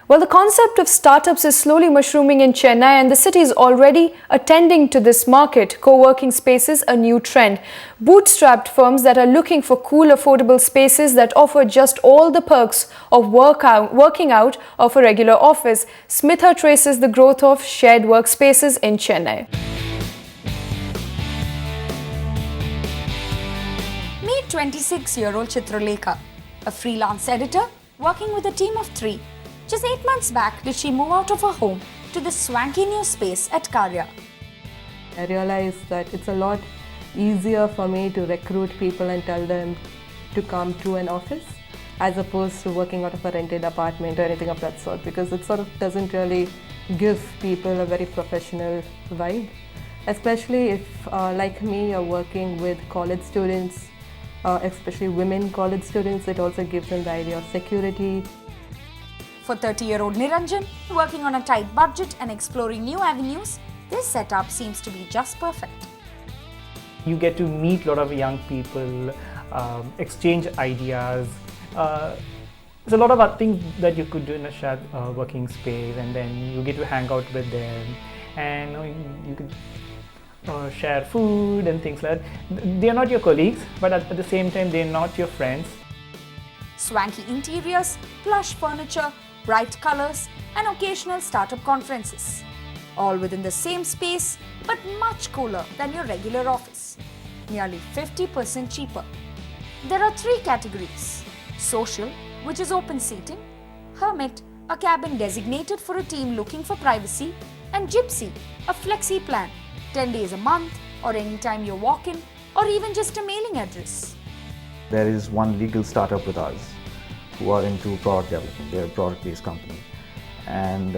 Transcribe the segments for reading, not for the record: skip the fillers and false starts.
Well, the concept of startups is slowly mushrooming in Chennai, and the city is already attending to this market. Co-working spaces, a new trend. Bootstrapped firms that are looking for cool, affordable spaces that offer just all the perks of working out of a regular office. Smitha traces the growth of shared workspaces in Chennai. Meet 26-year-old Chitralekha, a freelance editor working with a team of 3. Just 8 months back did she move out of her home to this swanky new space at Karya. I realized that it's a lot easier for me to recruit people and tell them to come to an office as opposed to working out of a rented apartment or anything of that sort, because it sort of doesn't really give people a very professional vibe. Especially if, like me, you're working with college students, especially women college students, it also gives them the idea of security. For 30-year-old Niranjan, working on a tight budget and exploring new avenues, this setup seems to be just perfect. You get to meet a lot of young people, exchange ideas. There's a lot of other things that you could do in a shared working space, and then you get to hang out with them, and you can share food and things like that. They are not your colleagues, but at the same time, they're not your friends. Swanky interiors, plush furniture, bright colors, and occasional startup conferences. All within the same space, but much cooler than your regular office. Nearly 50% cheaper. There are 3 categories: social, which is open seating; hermit, a cabin designated for a team looking for privacy; and gypsy, a flexi plan, 10 days a month, or anytime you walk in, or even just a mailing address. There is one legal startup with us who are into product development. They're a product-based company, and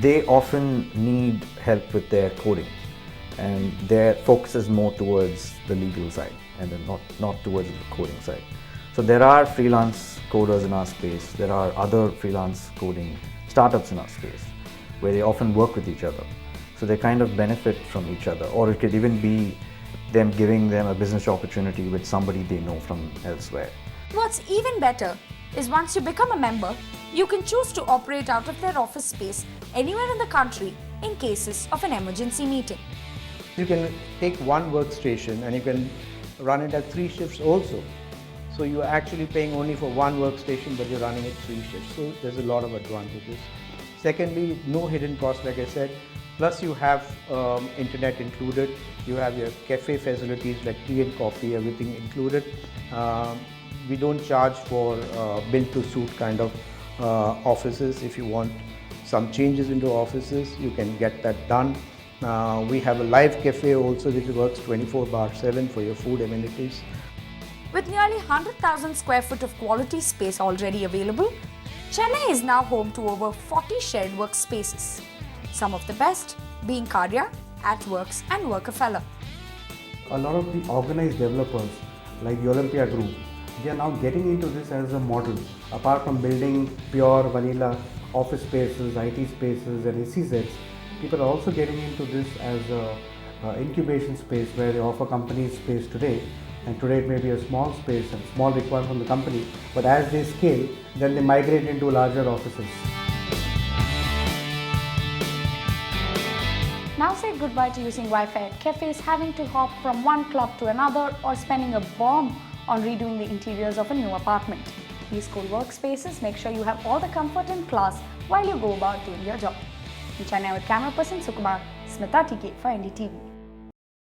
they often need help with their coding, and their focus is more towards the legal side and then not towards the coding side. So there are freelance coders in our space. There are other freelance coding startups in our space where they often work with each other. So they kind of benefit from each other, or it could even be them giving them a business opportunity with somebody they know from elsewhere. What's even better is once you become a member, you can choose to operate out of their office space anywhere in the country in cases of an emergency meeting. You can take one workstation and you can run it at 3 shifts also. So you're actually paying only for one workstation, but you're running it 3 shifts. So there's a lot of advantages. Secondly, no hidden costs, like I said. Plus you have internet included. You have your cafe facilities like tea and coffee, everything included. We don't charge for built to suit kind of offices. If you want some changes into offices, you can get that done. We have a live cafe also, which works 24/7 for your food amenities. With nearly 100,000 square foot of quality space already available, Chennai is now home to over 40 shared workspaces. Some of the best being Karya, AtWorks and Workafella. A lot of the organized developers like the Olympia Group, they are now getting into this as a model. Apart from building pure vanilla office spaces, IT spaces and SEZs, people are also getting into this as an incubation space where they offer companies space today. And today it may be a small space and small requirement from the company, but as they scale, then they migrate into larger offices. Now say goodbye to using Wi-Fi at cafes, having to hop from one club to another, or spending a bomb on redoing the interiors of a new apartment. These cool workspaces make sure you have all the comfort and class while you go about doing your job. In Chennai with camera person Sukumar, Smitha TK for NDTV.